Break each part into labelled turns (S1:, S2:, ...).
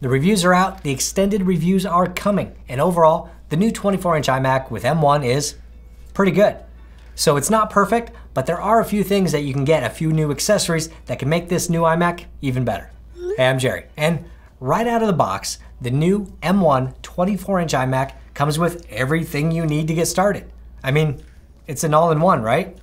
S1: The reviews are out, the extended reviews are coming, and overall, the new 24-inch iMac with M1 is pretty good. So it's not perfect, but there are a few things that you can get, a few new accessories that can make this new iMac even better. Hey, I'm Jerry, and right out of the box, the new M1 24-inch iMac comes with everything you need to get started. I mean, it's an all-in-one, right?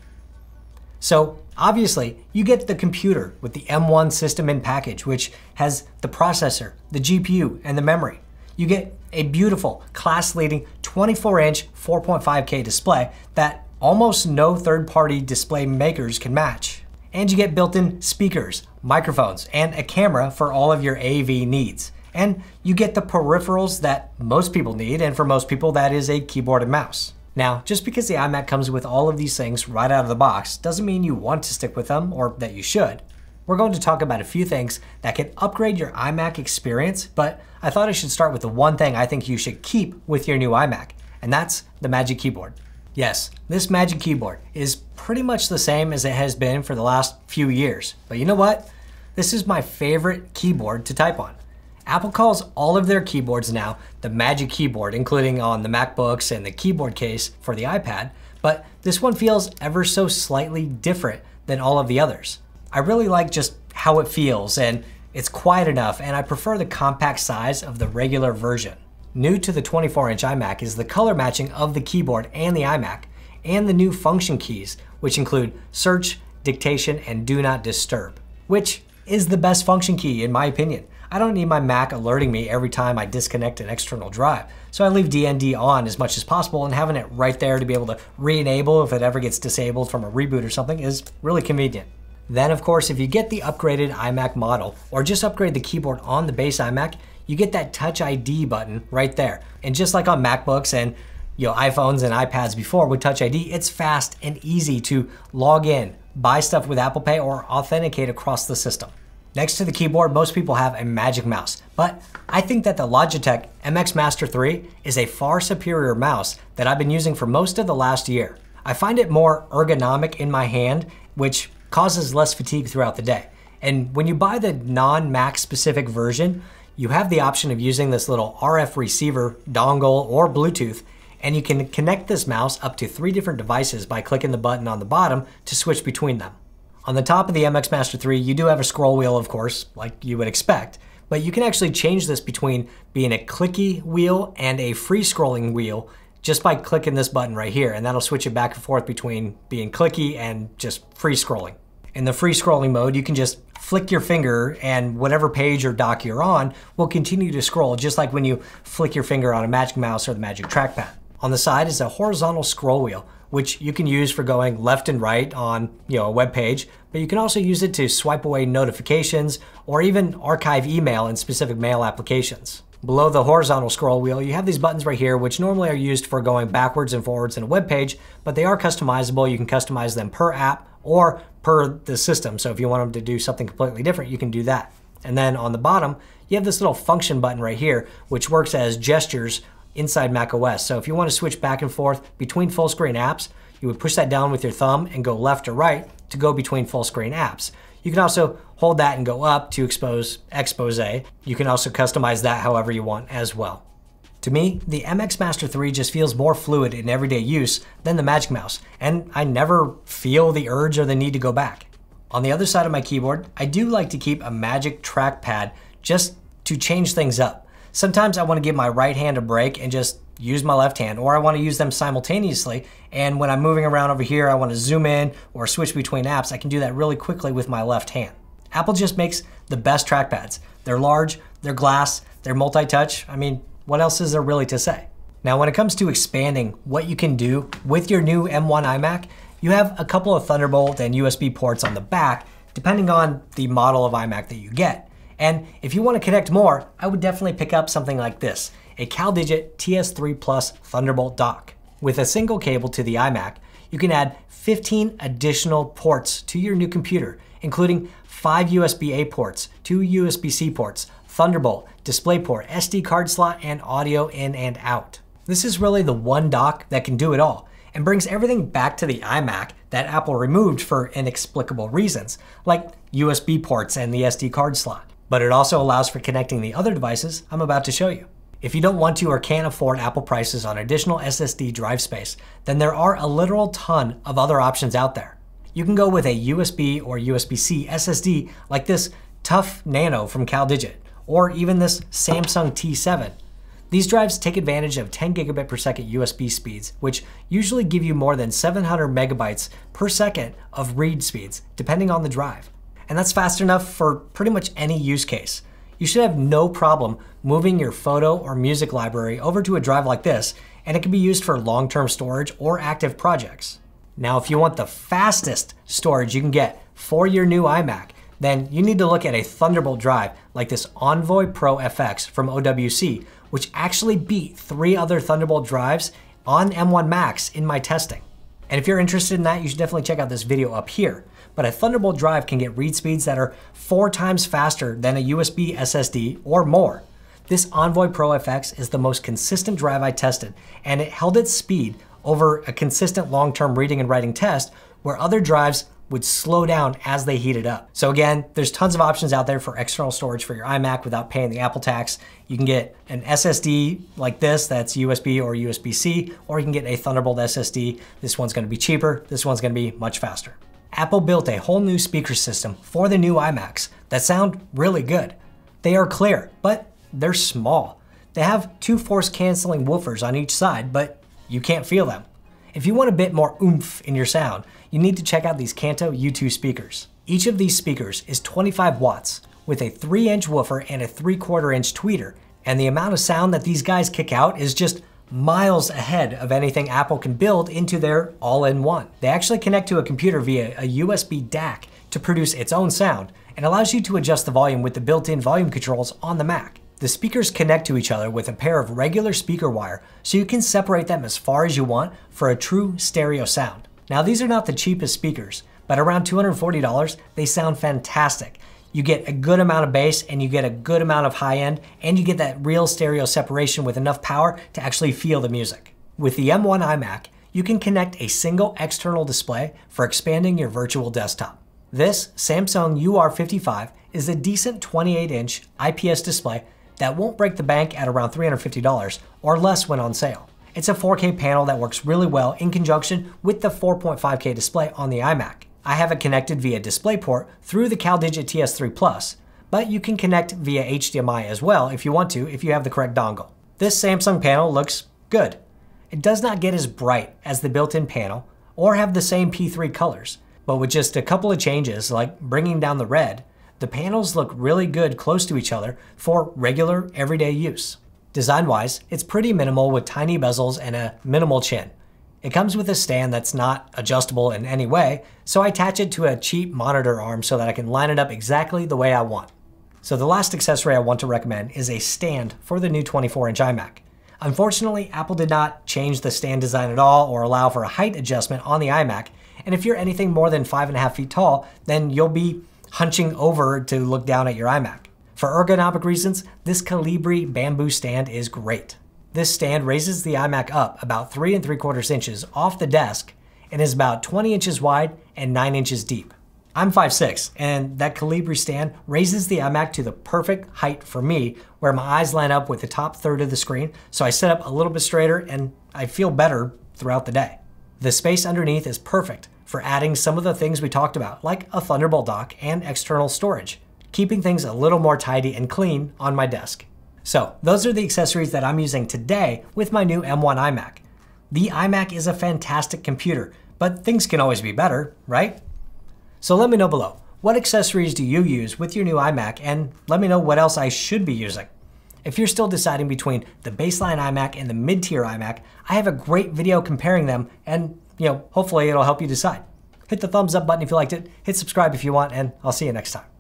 S1: So obviously, you get the computer with the M1 system in package, which has the processor, the GPU, and the memory. You get a beautiful, class-leading 24-inch 4.5K display that almost no third-party display makers can match. And you get built-in speakers, microphones, and a camera for all of your AV needs. And you get the peripherals that most people need, and for most people that is a keyboard and mouse. Now, just because the iMac comes with all of these things right out of the box doesn't mean you want to stick with them or that you should. We're going to talk about a few things that can upgrade your iMac experience, but I thought I should start with the one thing I think you should keep with your new iMac, and that's the Magic Keyboard. Yes, this Magic Keyboard is pretty much the same as it has been for the last few years, but you know what? This is my favorite keyboard to type on. Apple calls all of their keyboards now the Magic Keyboard, including on the MacBooks and the keyboard case for the iPad, but this one feels ever so slightly different than all of the others. I really like just how it feels, and it's quiet enough, and I prefer the compact size of the regular version. New to the 24-inch iMac is the color matching of the keyboard and the iMac, and the new function keys, which include search, dictation, and do not disturb, which is the best function key in my opinion. I don't need my Mac alerting me every time I disconnect an external drive, so I leave DND on as much as possible, and having it right there to be able to re-enable if it ever gets disabled from a reboot or something is really convenient. Then of course, if you get the upgraded iMac model, or just upgrade the keyboard on the base iMac, you get that Touch ID button right there. And just like on MacBooks and iPhones and iPads before with Touch ID, it's fast and easy to log in, buy stuff with Apple Pay, or authenticate across the system. Next to the keyboard, most people have a Magic Mouse, but I think that the Logitech MX Master 3 is a far superior mouse that I've been using for most of the last year. I find it more ergonomic in my hand, which causes less fatigue throughout the day. And when you buy the non-Mac specific version, you have the option of using this little RF receiver, dongle, or Bluetooth, and you can connect this mouse up to 3 different devices by clicking the button on the bottom to switch between them. On the top of the MX Master 3, you do have a scroll wheel, of course, like you would expect, but you can actually change this between being a clicky wheel and a free scrolling wheel just by clicking this button right here, and that'll switch it back and forth between being clicky and just free scrolling. In the free scrolling mode, you can just flick your finger and whatever page or dock you're on will continue to scroll, just like when you flick your finger on a Magic Mouse or the Magic Trackpad. On the side is a horizontal scroll wheel, which you can use for going left and right on a web page, but you can also use it to swipe away notifications or even archive email in specific mail applications. Below the horizontal scroll wheel, you have these buttons right here, which normally are used for going backwards and forwards in a web page, but they are customizable. You can customize them per app or per the system. So if you want them to do something completely different, you can do that. And then on the bottom, you have this little function button right here, which works as gestures inside macOS. So if you want to switch back and forth between full screen apps, you would push that down with your thumb and go left or right to go between full screen apps. You can also hold that and go up to expose. You can also customize that however you want as well. To me, the MX Master 3 just feels more fluid in everyday use than the Magic Mouse, and I never feel the urge or the need to go back. On the other side of my keyboard, I do like to keep a Magic Trackpad just to change things up. Sometimes I want to give my right hand a break and just use my left hand, or I want to use them simultaneously, and when I'm moving around over here, I want to zoom in or switch between apps, I can do that really quickly with my left hand. Apple just makes the best trackpads. They're large, they're glass, they're multi-touch. I mean, what else is there really to say? Now, when it comes to expanding what you can do with your new M1 iMac, you have a couple of Thunderbolt and USB ports on the back, depending on the model of iMac that you get. And if you want to connect more, I would definitely pick up something like this, a CalDigit TS3 Plus Thunderbolt dock. With a single cable to the iMac, you can add 15 additional ports to your new computer, including 5 USB-A ports, 2 USB-C ports, Thunderbolt, DisplayPort, SD card slot, and audio in and out. This is really the one dock that can do it all and brings everything back to the iMac that Apple removed for inexplicable reasons, like USB ports and the SD card slot. but it also allows for connecting the other devices I'm about to show you. If you don't want to or can't afford Apple prices on additional SSD drive space, then there are a literal ton of other options out there. You can go with a USB or USB-C SSD like this Tough Nano from CalDigit, or even this Samsung T7. These drives take advantage of 10 gigabit per second USB speeds, which usually give you more than 700 megabytes per second of read speeds, depending on the drive. And that's fast enough for pretty much any use case. You should have no problem moving your photo or music library over to a drive like this, and it can be used for long-term storage or active projects. Now, if you want the fastest storage you can get for your new iMac, then you need to look at a Thunderbolt drive like this Envoy Pro FX from OWC, which actually beat 3 other Thunderbolt drives on M1 Macs in my testing. And if you're interested in that, you should definitely check out this video up here. But a Thunderbolt drive can get read speeds that are 4 times faster than a USB SSD or more. This Envoy Pro FX is the most consistent drive I tested, and it held its speed over a consistent long-term reading and writing test where other drives would slow down as they heated up. So again, there's tons of options out there for external storage for your iMac without paying the Apple tax. You can get an SSD like this that's USB or USB-C, or you can get a Thunderbolt SSD. This one's gonna be cheaper, this one's gonna be much faster. Apple built a whole new speaker system for the new iMacs that sound really good. They are clear, but they're small. They have 2 force-canceling woofers on each side, but you can't feel them. If you want a bit more oomph in your sound, you need to check out these Kanto U2 speakers. Each of these speakers is 25 watts with a 3-inch woofer and a 3/4-inch tweeter, and the amount of sound that these guys kick out is just miles ahead of anything Apple can build into their all-in-one. They actually connect to a computer via a USB DAC to produce its own sound, and allows you to adjust the volume with the built-in volume controls on the Mac. The speakers connect to each other with a pair of regular speaker wire, so you can separate them as far as you want for a true stereo sound. Now, these are not the cheapest speakers, but around $240, they sound fantastic. You get a good amount of bass, and you get a good amount of high end, and you get that real stereo separation with enough power to actually feel the music. With the M1 iMac, you can connect a single external display for expanding your virtual desktop. This Samsung UR55 is a decent 28-inch IPS display that won't break the bank at around $350 or less when on sale. It's a 4K panel that works really well in conjunction with the 4.5K display on the iMac. I have it connected via DisplayPort through the CalDigit TS3 Plus, but you can connect via HDMI as well if you want to, if you have the correct dongle. This Samsung panel looks good. It does not get as bright as the built-in panel or have the same P3 colors, but with just a couple of changes like bringing down the red, the panels look really good close to each other for regular, everyday use. Design-wise, it's pretty minimal with tiny bezels and a minimal chin. It comes with a stand that's not adjustable in any way, so I attach it to a cheap monitor arm so that I can line it up exactly the way I want. So the last accessory I want to recommend is a stand for the new 24-inch iMac. Unfortunately, Apple did not change the stand design at all or allow for a height adjustment on the iMac, and if you're anything more than 5.5 feet tall, then you'll be hunching over to look down at your iMac. For ergonomic reasons, this Calibri bamboo stand is great. This stand raises the iMac up about 3 3/4 inches off the desk and is about 20 inches wide and 9 inches deep. I'm 5'6", and that Calibri stand raises the iMac to the perfect height for me, where my eyes line up with the top third of the screen, so I sit up a little bit straighter and I feel better throughout the day. The space underneath is perfect for adding some of the things we talked about, like a Thunderbolt dock and external storage, keeping things a little more tidy and clean on my desk. So those are the accessories that I'm using today with my new M1 iMac. The iMac is a fantastic computer, but things can always be better, right? So let me know below, what accessories do you use with your new iMac, and let me know what else I should be using. If you're still deciding between the baseline iMac and the mid-tier iMac, I have a great video comparing them, and hopefully it'll help you decide. Hit the thumbs up button if you liked it, hit subscribe if you want, and I'll see you next time.